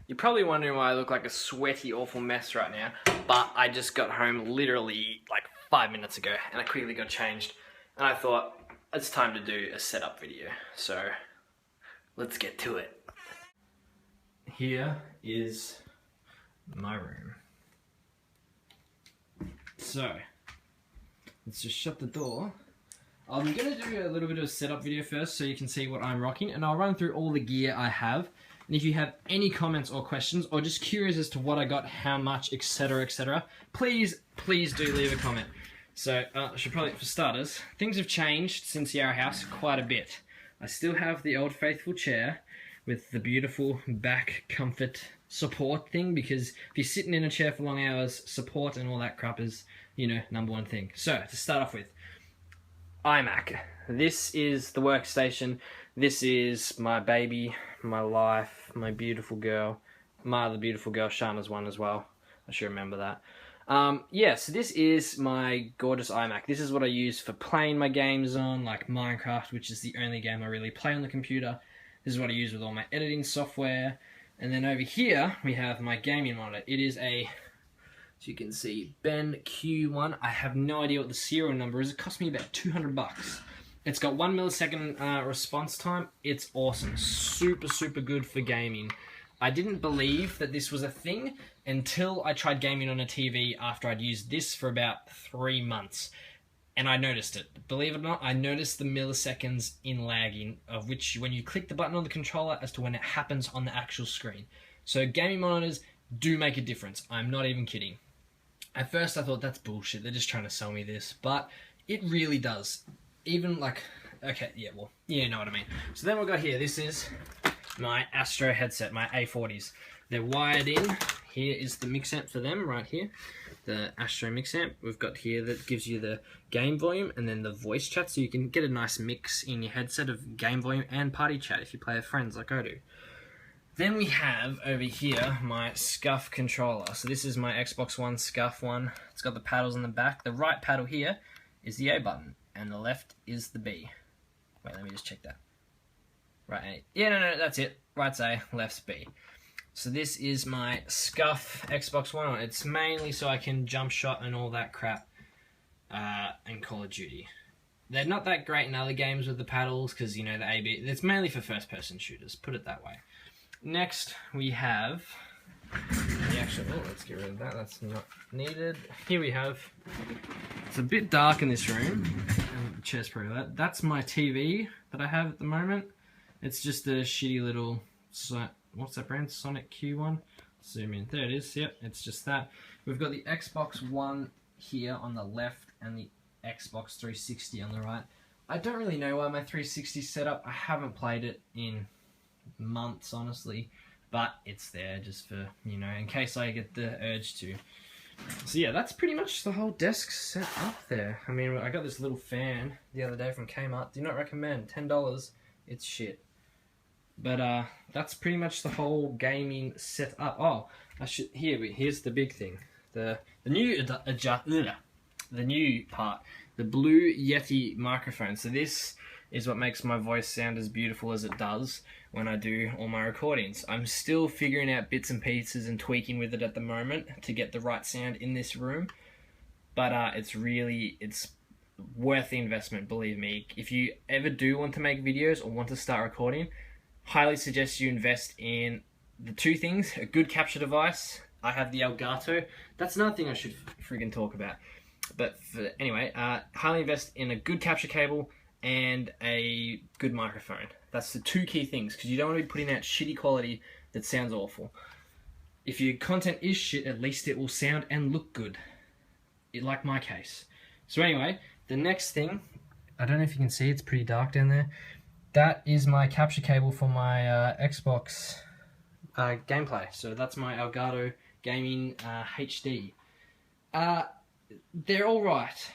You're probably wondering why I look like a sweaty, awful mess right now, but I just got home literally like 5 minutes ago and I quickly got changed and I thought it's time to do a setup video. So let's get to it. Here is my room. So let's just shut the door. I'm going to do a little bit of a setup video first so you can see what I'm rocking, and I'll run through all the gear I have. And if you have any comments or questions, or just curious as to what I got, how much, etc., please do leave a comment. So, I should probably, for starters, things have changed since the Yarra house quite a bit. I still have the old faithful chair with the beautiful back comfort support thing, because if you're sitting in a chair for long hours, support and all that crap is, you know, #1 thing. So, to start off with, iMac. This is the workstation. This is my baby, my life, my beautiful girl. My other beautiful girl, Shana's one as well. I should remember that. Yeah, so this is my gorgeous iMac. This is what I use for playing my games on, like Minecraft, which is the only game I really play on the computer. This is what I use with all my editing software. And then over here, we have my gaming monitor. It is a, as you can see, Ben Q1. I have no idea what the serial number is. It cost me about 200 bucks. It's got 1 millisecond response time. It's awesome. Super good for gaming. I didn't believe that this was a thing until I tried gaming on a TV after I'd used this for about 3 months. And I noticed it. Believe it or not, I noticed the milliseconds in lagging, of which when you click the button on the controller as to when it happens on the actual screen. So gaming monitors do make a difference. I'm not even kidding. At first I thought that's bullshit. They're just trying to sell me this. But it really does. Even like, okay, yeah, well, you know what I mean. So then we've got here, this is my Astro headset, my A40s. They're wired in. Here is the MixAmp for them, right here. The Astro MixAmp. We've got here that gives you the game volume and then the voice chat, so you can get a nice mix in your headset of game volume and party chat if you play with friends like I do. Then we have over here my Scuff Controller. So this is my Xbox One Scuff one. It's got the paddles on the back. The right paddle here is the A button, and the left is the B. Wait, let me just check that. Right A. Yeah, no, that's it. Right's A, left's B. So this is my Scuff Xbox One. It's mainly so I can jump shot and all that crap in Call of Duty. They're not that great in other games with the paddles because, you know, the AB. It's mainly for first-person shooters, put it that way. Next, we have the actual... Oh, let's get rid of that. That's not needed. Here we have... It's a bit dark in this room. Chair's probably that. That's my TV that I have at the moment. It's just a shitty little... What's that brand? Sonic Q1? Zoom in. There it is. Yep, it's just that. We've got the Xbox One here on the left and the Xbox 360 on the right. I don't really know why my 360 is set up. I haven't played it in months, honestly. But it's there just for, you know, in case I get the urge to. So yeah, that's pretty much the whole desk set up there. I mean, I got this little fan the other day from Kmart. Do not recommend. $10. It's shit. But that's pretty much the whole gaming setup. Oh, here's the big thing. The new part, the Blue Yeti microphone. So this is what makes my voice sound as beautiful as it does when I do all my recordings. I'm still figuring out bits and pieces and tweaking with it at the moment to get the right sound in this room. But it's worth the investment, believe me. If you ever do want to make videos or want to start recording, highly suggest you invest in the 2 things: a good capture device. I have the Elgato. That's another thing I should friggin' talk about. But anyway, highly invest in a good capture cable and a good microphone. That's the 2 key things, because you don't want to be putting out shitty quality that sounds awful. If your content is shit, at least it will sound and look good. Like my case. So anyway, the next thing, I don't know if you can see, it's pretty dark down there. That is my capture cable for my Xbox gameplay. So that's my Elgato Gaming HD. They're alright.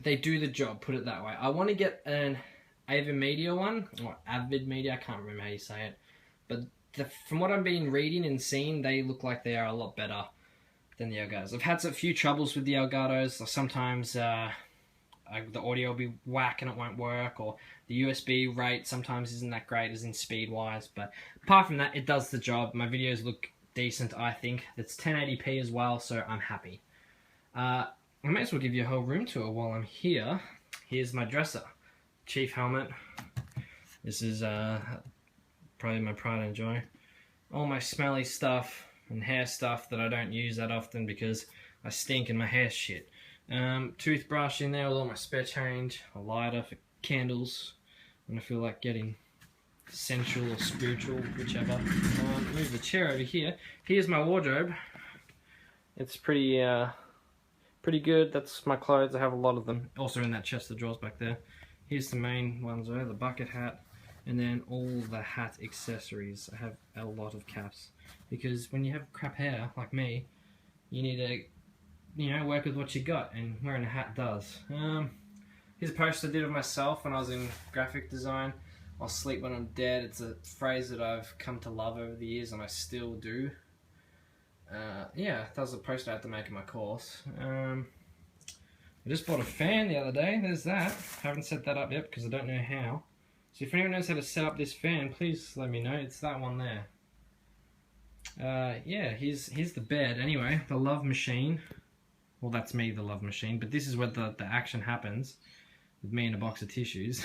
They do the job, put it that way. I want to get an Avid Media one, or Avid Media, I can't remember how you say it. But from what I've been reading and seeing, they look like they are a lot better than the Elgatos. I've had a few troubles with the Elgatos. Sometimes the audio will be whack and it won't work, or the USB rate sometimes isn't that great as in speed-wise. But apart from that, it does the job. My videos look decent, I think. It's 1080p as well, so I'm happy. I may as well give you a whole room tour while I'm here. Here's my dresser. Chief helmet. This is probably my pride and joy. All my smelly stuff and hair stuff that I don't use that often because I stink and my hair's shit. Toothbrush in there with all my spare change. A lighter for candles when I feel like getting sensual or spiritual, whichever. Move the chair over here. Here's my wardrobe. It's pretty good. That's my clothes. I have a lot of them. Also in that chest of drawers back there. Here's the main ones though, the bucket hat, and then all the hat accessories. I have a lot of caps because when you have crap hair like me, you need to, you know, work with what you got, and wearing a hat does. Here's a post I did of myself when I was in graphic design. I'll sleep when I'm dead. It's a phrase that I've come to love over the years, and I still do. Yeah, that was a post I had to make in my course. I just bought a fan the other day. There's that. I haven't set that up yet because I don't know how. So if anyone knows how to set up this fan, please let me know. It's that one there. Yeah, here's the bed. Anyway, the love machine. Well, that's me, the love machine. But this is where the action happens. With me and a box of tissues.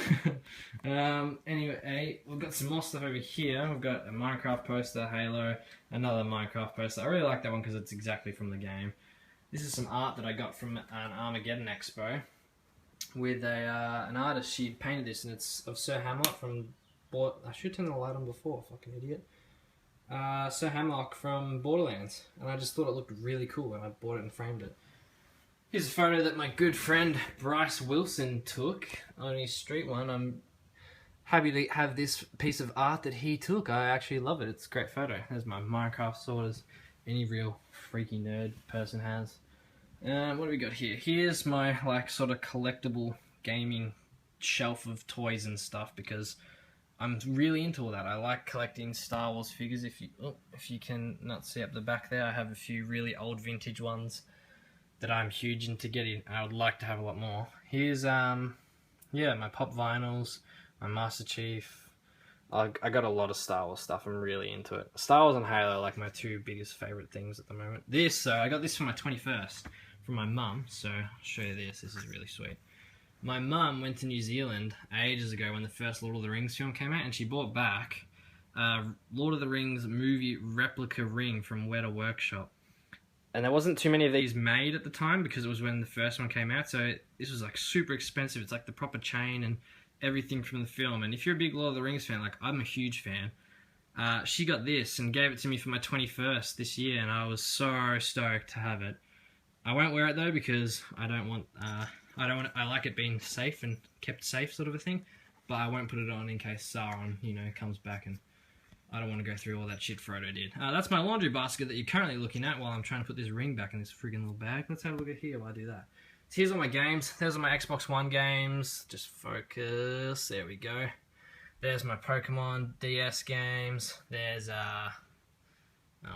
Anyway, we've got some more stuff over here. We've got a Minecraft poster, Halo, another Minecraft poster. I really like that one because it's exactly from the game. This is some art that I got from an Armageddon Expo with an artist. She painted this, and it's of Sir Hamlock from... I should turn the light on before, fucking idiot. Sir Hamlock from Borderlands, and I just thought it looked really cool, and I bought it and framed it. Here's a photo that my good friend Bryce Wilson took on his street one. I'm happy to have this piece of art that he took. I actually love it. It's a great photo. There's my Minecraft sword, as any real freaky nerd person has. What do we got here? Here's my like sort of collectible gaming shelf of toys and stuff because I'm really into all that. I like collecting Star Wars figures. If you can not see up the back there, I have a few really old vintage ones that I'm huge into getting. I would like to have a lot more. Here's yeah, my pop vinyls, my Master Chief. I got a lot of Star Wars stuff. I'm really into it. Star Wars and Halo are like my two biggest favorite things at the moment. This, I got this for my 21st from my mum. So I'll show you this. This is really sweet. My mum went to New Zealand ages ago when the first Lord of the Rings film came out, and she bought back Lord of the Rings movie replica ring from Weta Workshop. And there wasn't too many of these made at the time because it was when the first one came out, so this was like super expensive. It's like the proper chain and everything from the film. And if you're a big Lord of the Rings fan, like I'm a huge fan, she got this and gave it to me for my 21st this year, and I was so stoked to have it. I won't wear it though because I like it being safe and kept safe, sort of a thing. But I won't put it on in case Sauron, you know, comes back, and I don't want to go through all that shit Frodo did. That's my laundry basket that you're currently looking at while I'm trying to put this ring back in this friggin' little bag. Let's have a look at here while I do that. So here's all my games. There's all my Xbox One games. Just focus. There we go. There's my Pokemon DS games. There's, oh,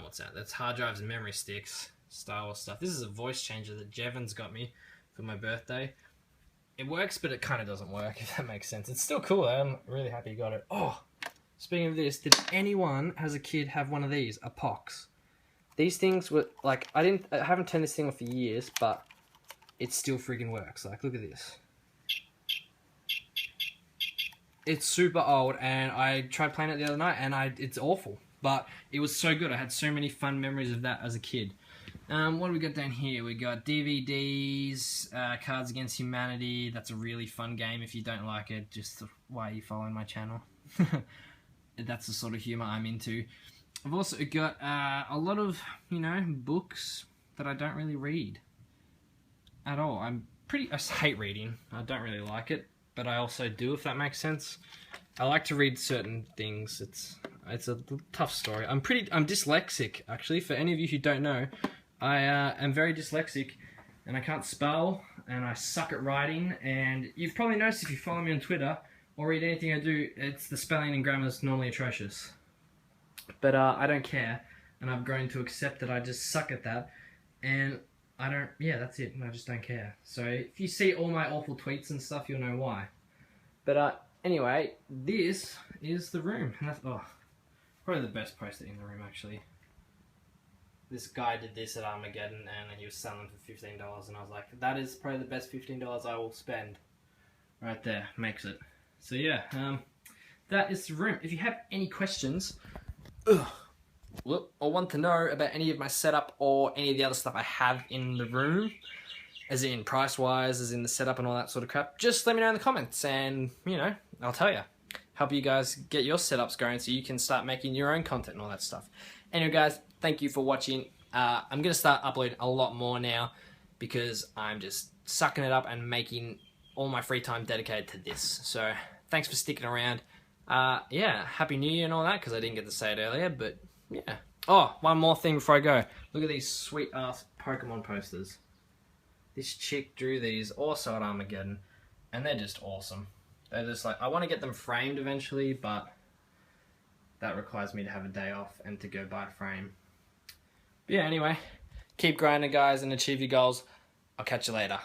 what's that? That's hard drives and memory sticks. Star Wars stuff. This is a voice changer that Jevon's got me for my birthday. It works, but it kind of doesn't work, if that makes sense. It's still cool, though. I'm really happy you got it. Oh! Speaking of this, did anyone as a kid have one of these, Apox? These things were like I haven't turned this thing on for years, but it still freaking works. Like, look at this. It's super old, and I tried playing it the other night, and it's awful, but it was so good. I had so many fun memories of that as a kid. What do we got down here? We got DVDs, Cards Against Humanity. That's a really fun game. If you don't like it, just why are you following my channel? That's the sort of humour I'm into. I've also got a lot of, you know, books that I don't really read at all. I hate reading. I don't really like it, but I also do, if that makes sense. I like to read certain things. It's a tough story. I'm dyslexic, actually. For any of you who don't know, I am very dyslexic, and I can't spell, and I suck at writing, and you've probably noticed if you follow me on Twitter or read anything I do, it's the spelling and grammar is normally atrocious. But I don't care, and I've grown to accept that I just suck at that, and yeah, that's it. I just don't care. So if you see all my awful tweets and stuff, you'll know why. But anyway, this is the room. And that's, probably the best poster in the room, actually. This guy did this at Armageddon, and he was selling for $15, and I was like, that is probably the best $15 I will spend. Right there, makes it. So yeah, that is the room. If you have any questions, or want to know about any of my setup or any of the other stuff I have in the room, as in price-wise, as in the setup and all that sort of crap, just let me know in the comments, and, you know, I'll tell you. Help you guys get your setups going so you can start making your own content and all that stuff. Anyway, guys, thank you for watching. I'm going to start uploading a lot more now because I'm just sucking it up and making all my free time dedicated to this. So, thanks for sticking around. Yeah, Happy New Year and all that, because I didn't get to say it earlier, but yeah. Oh, one more thing before I go. Look at these sweet-ass Pokemon posters. This chick drew these also at Armageddon, and they're just awesome. They're just like, I want to get them framed eventually, but that requires me to have a day off and to go buy a frame. But yeah, anyway, keep grinding, guys, and achieve your goals. I'll catch you later.